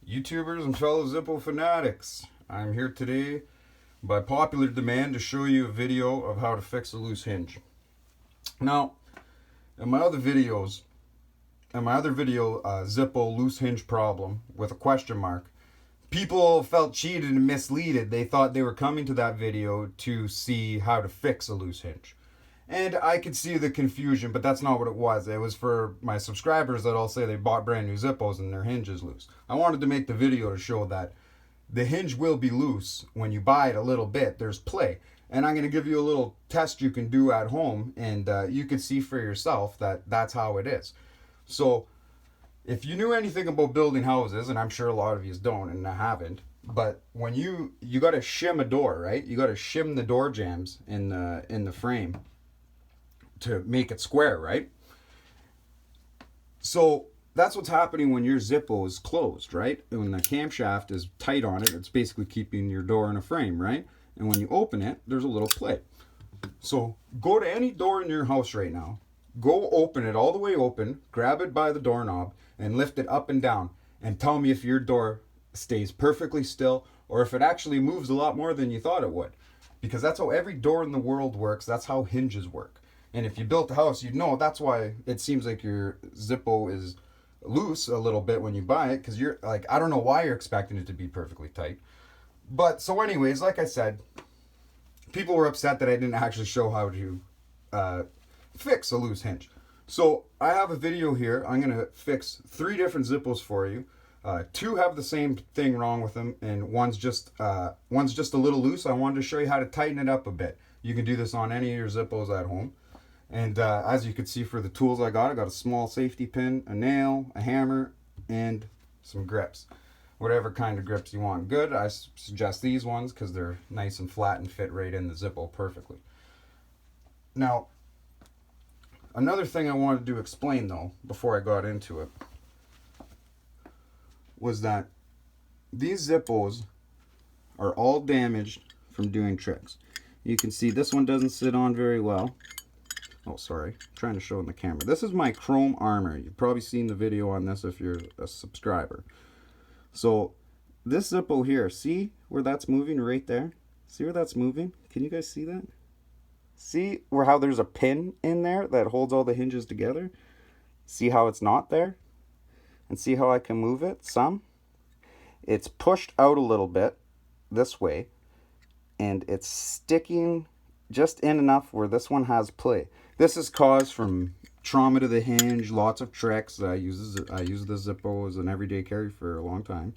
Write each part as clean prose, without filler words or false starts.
YouTubers and fellow Zippo fanatics. I'm here today by popular demand to show you a video of how to fix a loose hinge. Now, in my other video, Zippo loose hinge problem with a question mark, people felt cheated and misleaded. They thought they were coming to that video to see how to fix a loose hinge. And I could see the confusion, but that's not what it was. It was for my subscribers that all say they bought brand new Zippos and their hinge is loose. I wanted to make the video to show that the hinge will be loose when you buy it a little bit. There's play. And I'm going to give you a little test you can do at home, and you can see for yourself that that's how it is. So if you knew anything about building houses, and I'm sure a lot of you don't and I haven't, but when you got to shim a door, right? You got to shim the door jambs in the frame to make it square, right? So that's what's happening when your Zippo is closed, right? And when the camshaft is tight on it, it's basically keeping your door in a frame, right? And when you open it, there's a little play. So go to any door in your house right now, go open it all the way open, grab it by the doorknob, and lift it up and down, and tell me if your door stays perfectly still or if it actually moves a lot more than you thought it would. Because that's how every door in the world works. That's how hinges work. And if you built a house, you'd know that's why it seems like your Zippo is loose a little bit when you buy it, because you're like, I don't know why you're expecting it to be perfectly tight. But so anyways, like I said, people were upset that I didn't actually show how to fix a loose hinge. So I have a video here. I'm going to fix 3 different Zippos for you. 2 have the same thing wrong with them, and one's just a little loose. I wanted to show you how to tighten it up a bit. You can do this on any of your Zippos at home. And as you can see, for the tools I got a small safety pin, a nail, a hammer, and some grips. Whatever kind of grips you want. Good, I suggest these ones because they're nice and flat and fit right in the Zippo perfectly. Now, another thing I wanted to explain though, before I got into it, was that these Zippos are all damaged from doing tricks. You can see this one doesn't sit on very well. Oh, sorry. I'm trying to show in the camera. This is my chrome armor. You've probably seen the video on this if you're a subscriber. So this Zippo here, see where that's moving right there? See where that's moving? Can you guys see that? See where how there's a pin in there that holds all the hinges together? See how it's not there? And see how I can move it some? It's pushed out a little bit this way, and it's sticking just in enough where this one has play. This is caused from trauma to the hinge, lots of tricks. I use the Zippo as an everyday carry for a long time,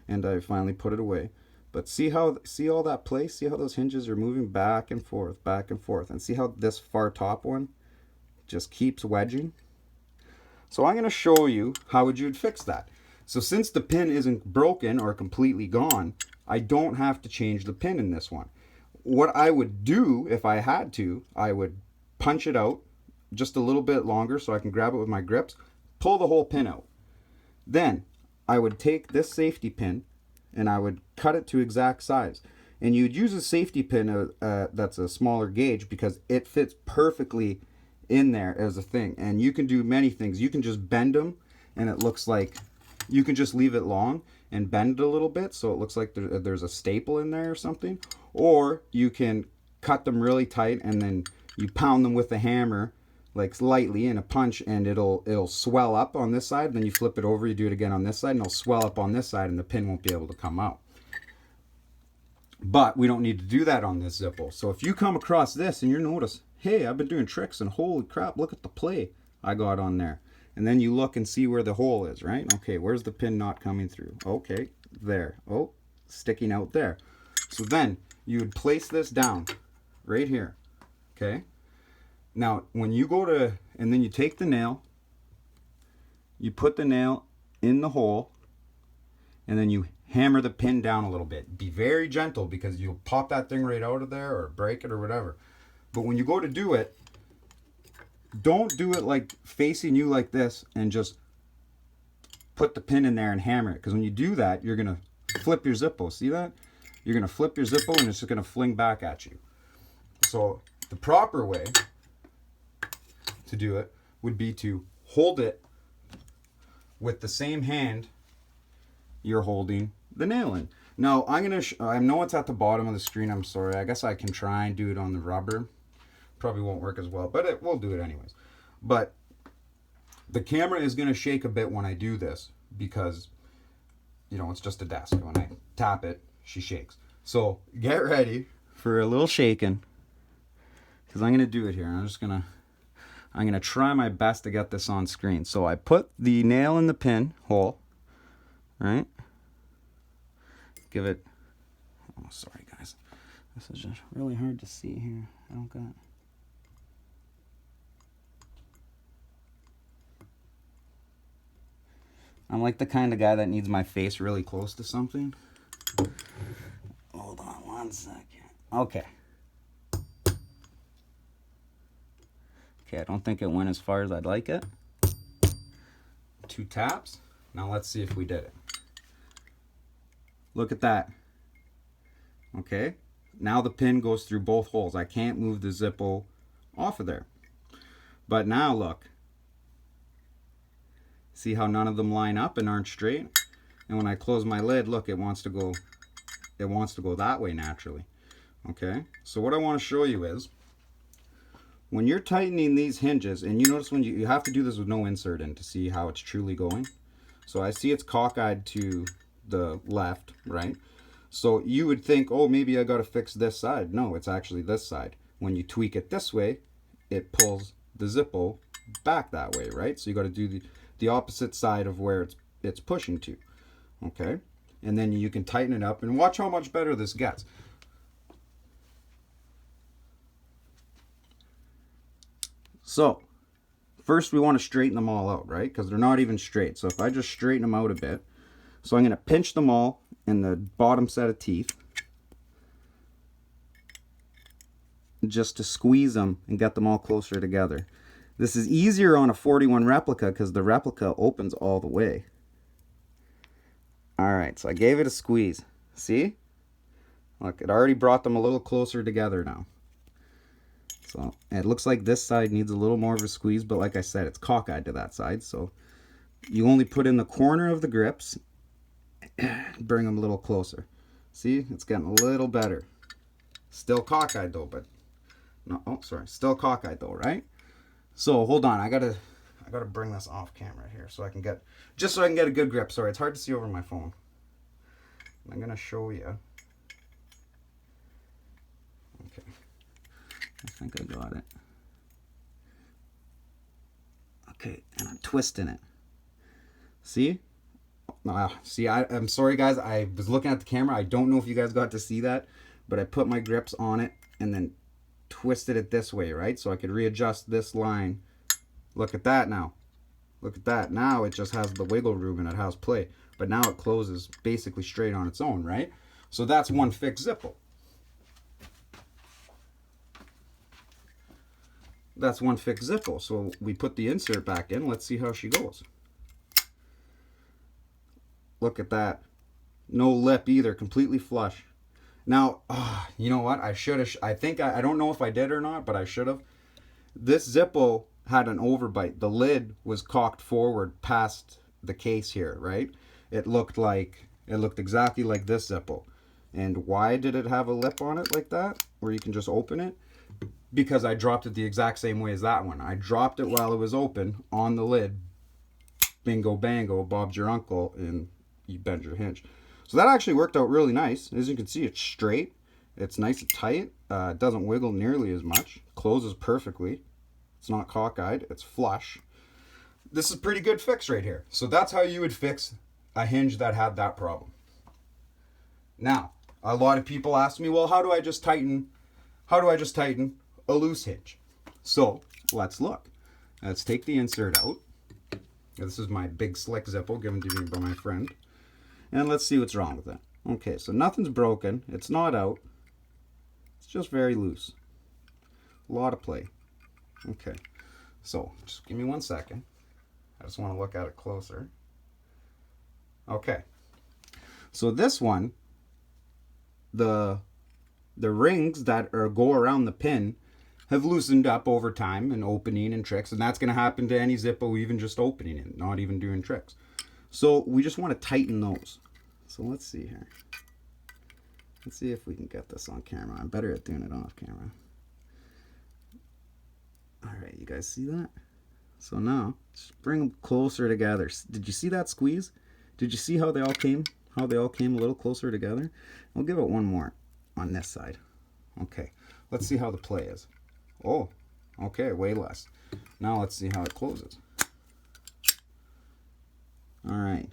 and I finally put it away. But see all that play? See how those hinges are moving back and forth, and see how this far top one just keeps wedging? So I'm going to show you how you'd fix that. So since the pin isn't broken or completely gone, I don't have to change the pin in this one. What I would do if I had to, I would punch it out just a little bit longer so I can grab it with my grips, pull the whole pin out. Then I would take this safety pin and I would cut it to exact size. And you'd use a safety pin that's a smaller gauge because it fits perfectly in there as a thing. And you can do many things. You can just bend them and it looks like you can just leave it long and bend it a little bit so it looks like there's a staple in there or something. Or you can cut them really tight and then you pound them with a hammer like lightly in a punch, and it'll swell up on this side. Then you flip it over, you do it again on this side, and it'll swell up on this side and the pin won't be able to come out. But we don't need to do that on this Zippo. So if you come across this and you notice, hey, I've been doing tricks and holy crap, look at the play I got on there. And then you look and see where the hole is, right? Okay, where's the pin not coming through? Okay, there. Oh, sticking out there. So then you would place this down right here, okay? Now, when you go to, and then you take the nail, you put the nail in the hole, and then you hammer the pin down a little bit. Be very gentle because you'll pop that thing right out of there or break it or whatever. But when you go to do it, don't do it like facing you like this and just put the pin in there and hammer it. Because when you do that, you're going to flip your Zippo. See that? You're going to flip your Zippo and it's just going to fling back at you. So the proper way to do it would be to hold it with the same hand you're holding the nail in. Now, I know it's at the bottom of the screen. I'm sorry. I guess I can try and do it on the rubber. Probably won't work as well, but we'll do it anyways. But the camera is going to shake a bit when I do this because, you know, it's just a desk. When I tap it, she shakes. So get ready for a little shaking because I'm going to do it here. I'm going to try my best to get this on screen. So I put the nail in the pin hole, right? Give it, oh, sorry guys. This is just really hard to see here. I don't got, I'm like the kind of guy that needs my face really close to something. Hold on one second. Okay. Okay, I don't think it went as far as I'd like it. 2 taps. Now let's see if we did it. Look at that. Okay. Now the pin goes through both holes. I can't move the Zippo off of there. But now look. See how none of them line up and aren't straight? And when I close my lid, look, it wants to go that way naturally. Okay? So what I want to show you is when you're tightening these hinges, and you notice when you have to do this with no insert in to see how it's truly going. So I see it's cockeyed to the left, right? So you would think, oh, maybe I got to fix this side. No, it's actually this side. When you tweak it this way, it pulls the Zippo back that way, right? So you got to do the opposite side of where it's pushing to. Okay? And then you can tighten it up and watch how much better this gets. So, first we want to straighten them all out, right? Because they're not even straight. So if I just straighten them out a bit. So I'm going to pinch them all in the bottom set of teeth. Just to squeeze them and get them all closer together. This is easier on a 41 replica because the replica opens all the way. Alright, so I gave it a squeeze. See? Look, it already brought them a little closer together now. So it looks like this side needs a little more of a squeeze, but like I said, it's cockeyed to that side. So you only put in the corner of the grips, bring them a little closer. See, it's getting a little better. Still cockeyed though, but no, oh sorry, still cockeyed though, right? So hold on, I gotta bring this off camera here so I can get a good grip. Sorry, it's hard to see over my phone. I'm gonna show you. Okay. I think I got it. Okay, and I'm twisting it. See? See, I'm sorry guys, I was looking at the camera. I don't know if you guys got to see that, but I put my grips on it and then twisted it this way, right? So I could readjust this line. Look at that now. Look at that. Now it just has the wiggle room and it has play. But now it closes basically straight on its own, right? So that's one fixed Zippo. That's one fixed Zippo. So we put the insert back in. Let's see how she goes. Look at that. No lip either. Completely flush. Now, you know what? I should have. I don't know if I did or not, but I should have. This Zippo had an overbite. The lid was cocked forward past the case here, right? It looked exactly like this Zippo. And why did it have a lip on it like that, where you can just open it? Because I dropped it the exact same way as that one. I dropped it while it was open on the lid. Bingo bango, Bob's your uncle, and you bend your hinge. So that actually worked out really nice. As you can see, it's straight. It's nice and tight. It doesn't wiggle nearly as much. Closes perfectly. It's not cockeyed. It's flush. This is a pretty good fix right here. So that's how you would fix a hinge that had that problem. Now, a lot of people ask me, well, how do I just tighten a loose hinge? So let's look. Let's take the insert out. This is my big slick Zippo given to me by my friend. And let's see what's wrong with it. Okay, so nothing's broken. It's not out. It's just very loose. A lot of play. Okay, so just give me 1 second. I just want to look at it closer. Okay, so this one, the rings that go around the pin have loosened up over time and opening and tricks, and that's going to happen to any Zippo, even just opening it, not even doing tricks. So we just want to tighten those. So let's see here. Let's see if we can get this on camera. I'm better at doing it off camera. Alright, you guys see that? So now, just bring them closer together. Did you see that squeeze? Did you see how they all came? How they all came a little closer together? I'll give it one more on this side. Okay, let's see how the play is. Oh, okay, way less. Now let's see how it closes. Alright,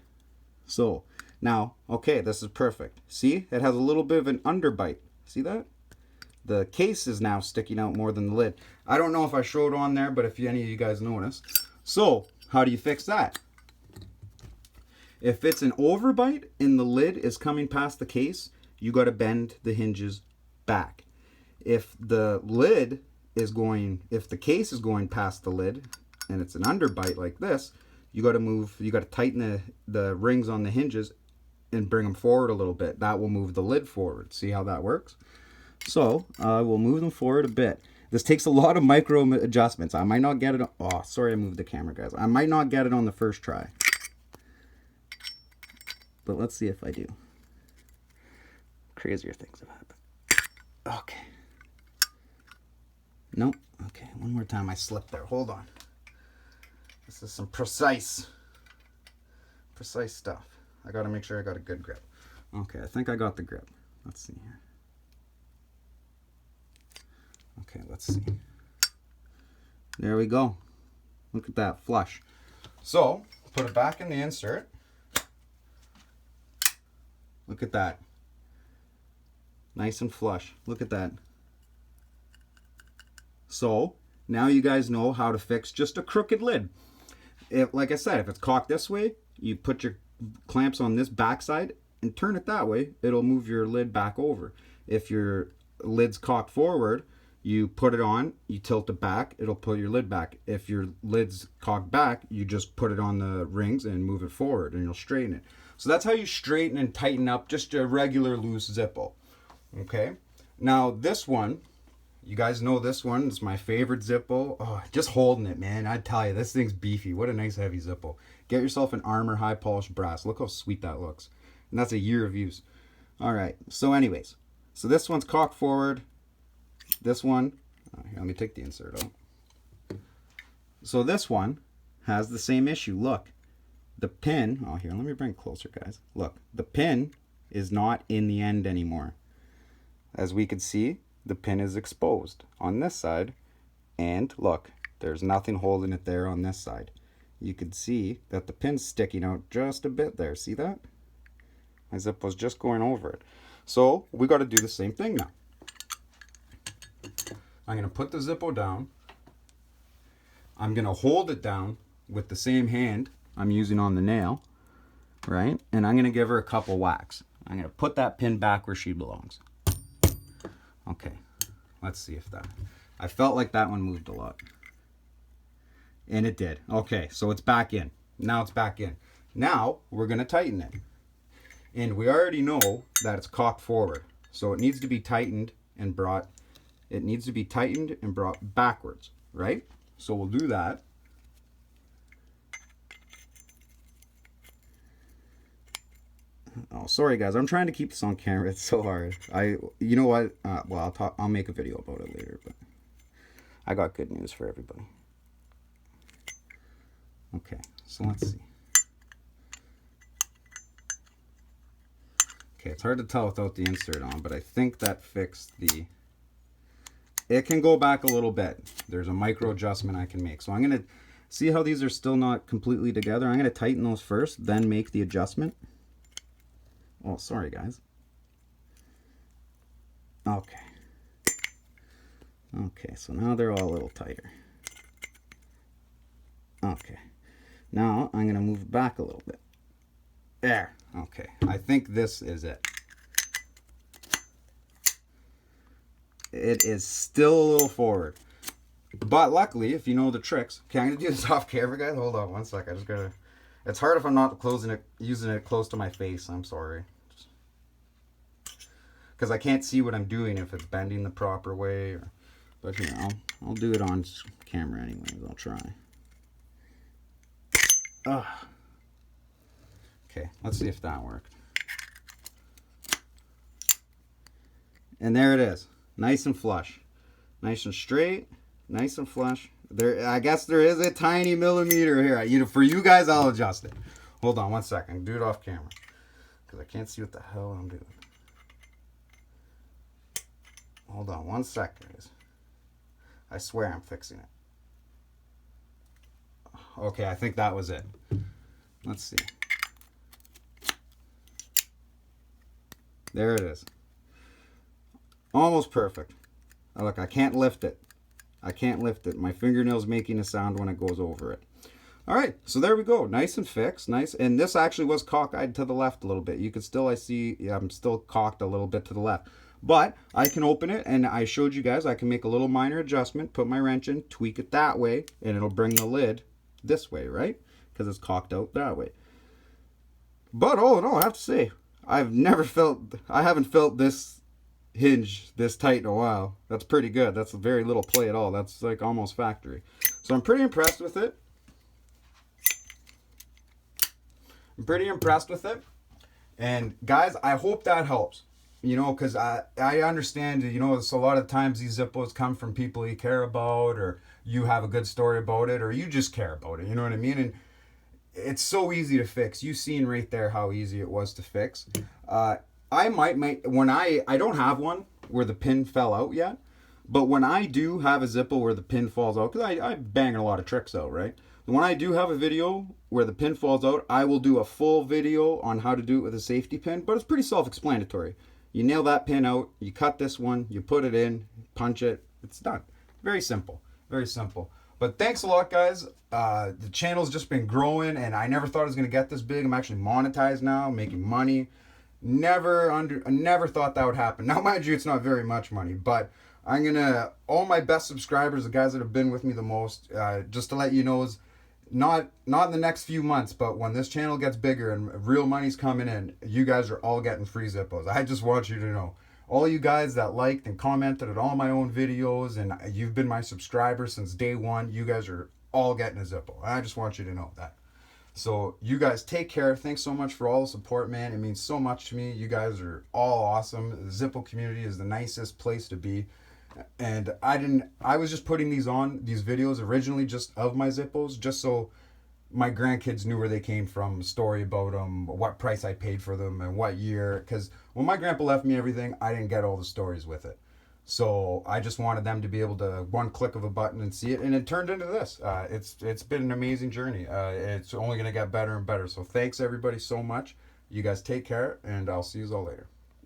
so now, okay, this is perfect. See, it has a little bit of an underbite. See that? The case is now sticking out more than the lid. I don't know if I showed on there, but if any of you guys notice. So, how do you fix that? If it's an overbite and the lid is coming past the case, you got to bend the hinges back. If the case is going past the lid and it's an underbite like this, you got to tighten the rings on the hinges and bring them forward a little bit. That will move the lid forward. See how that works? So we'll move them forward a bit. This takes a lot of micro adjustments. I might not get it. Oh, sorry, I moved the camera, guys. I might not get it on the first try, but let's see if I do. Crazier things have happened. Okay. Nope. Okay, one more time. I slipped there. Hold on. This is some precise stuff. I got to make sure I got a good grip. Okay, I think I got the grip. Let's see here. Okay, let's see. There we go. Look at that, flush. So, put it back in the insert. Look at that. Nice and flush. Look at that. So, now you guys know how to fix just a crooked lid. Like I said, if it's cocked this way, you put your clamps on this back side and turn it that way. It'll move your lid back over. If your lid's cocked forward, you put it on, you tilt it back, it'll pull your lid back. If your lid's cocked back, you just put it on the rings and move it forward and you'll straighten it. So that's how you straighten and tighten up just a regular loose Zippo. Okay, now this one, you guys know this one is my favorite Zippo. Oh, just holding it, man. I tell you, this thing's beefy. What a nice heavy Zippo. Get yourself an Armor high polished brass. Look how sweet that looks. And that's a year of use. All right, so anyways, so this one's cocked forward. This one, here, let me take the insert out. So this one has the same issue. Look, the pin, oh here, let me bring it closer, guys. Look, the pin is not in the end anymore. As we can see, the pin is exposed on this side, and look, there's nothing holding it there on this side. You can see that the pin's sticking out just a bit there. See that? My Zippo's just going over it. So we got to do the same thing now. I'm going to put the Zippo down. I'm going to hold it down with the same hand I'm using on the nail, right? And I'm going to give her a couple whacks. I'm going to put that pin back where she belongs. Okay, let's see if that... I felt like that one moved a lot. And it did. Okay, so it's back in. Now it's back in. Now we're going to tighten it. And we already know that it's cocked forward. So it needs to be tightened and brought... It needs to be tightened and brought backwards, right? So we'll do that. Oh, sorry guys, I'm trying to keep this on camera. It's so hard. You know what? Well, I'll make a video about it later, but I got good news for everybody. Okay, so let's see. Okay, it's hard to tell without the insert on, but I think that fixed the... It can go back a little bit. There's a micro adjustment I can make. So I'm going to see how these are still not completely together. I'm going to tighten those first, then make the adjustment. Oh, sorry guys. Okay. Okay, so now they're all a little tighter. Okay. Now I'm going to move it back a little bit. There. Okay. I think this is it. It is still a little forward. But luckily, if you know the tricks... Okay, I'm going to do this off camera, guys. Hold on one sec. I just got to... It's hard if I'm not using it close to my face. I'm sorry. Because I can't see what I'm doing if it's bending the proper way. But here, I'll do it on camera anyways. I'll try. Okay, let's see if that worked. And there it is. Nice and flush. Nice and straight. Nice and flush. There, I guess there is a tiny millimeter here. You know, for you guys, I'll adjust it. Hold on one second. Do it off camera. Because I can't see what the hell I'm doing. Hold on one second, guys. I swear I'm fixing it. Okay, I think that was it. Let's see. There it is. Almost perfect. Oh, look, I can't lift it. I can't lift it. My fingernail's making a sound when it goes over it. All right, so there we go. Nice and fixed. Nice. And this actually was cockeyed to the left a little bit. You could still, I see, yeah, I'm still cocked a little bit to the left. But I can open it, and I showed you guys I can make a little minor adjustment, put my wrench in, tweak it that way, and it'll bring the lid this way, right? Because it's cocked out that way. But all in all, I have to say, I haven't felt this hinge this tight in a while. That's pretty good. That's very little play at all. That's like almost factory. So I'm pretty impressed with it. And guys, I hope that helps. You know, because I understand, you know, it's a lot of times these Zippos come from people you care about, or you have a good story about it, or you just care about it. You know what I mean? And it's so easy to fix. You've seen right there how easy it was to fix. I might make, when I don't have one where the pin fell out yet, but when I do have a Zippo where the pin falls out, because I bang a lot of tricks out, right? When I do have a video where the pin falls out, I will do a full video on how to do it with a safety pin, but it's pretty self-explanatory. You nail that pin out, you cut this one, you put it in, punch it, it's done. Very simple, very simple. But thanks a lot, guys. The channel's just been growing, and I never thought it was going to get this big. I'm actually monetized now, making money. I never thought that would happen. Now, mind you, it's not very much money, but I'm going to, all my best subscribers, the guys that have been with me the most, just to let you know, is not in the next few months, but when this channel gets bigger and real money's coming in, you guys are all getting free Zippos. I just want you to know. All you guys that liked and commented on all my own videos, and you've been my subscribers since day one, you guys are all getting a Zippo. I just want you to know that. So you guys take care. Thanks so much for all the support, man. It means so much to me. You guys are all awesome. The Zippo community is the nicest place to be. And I was just putting these videos originally just of my Zippos, just so my grandkids knew where they came from, a story about them, what price I paid for them, and what year. Because when my grandpa left me everything, I didn't get all the stories with it. So I just wanted them to be able to one click of a button and see it, and it turned into this. It's been an amazing journey. It's only going to get better and better. So thanks everybody so much. You guys take care, and I'll see you all later.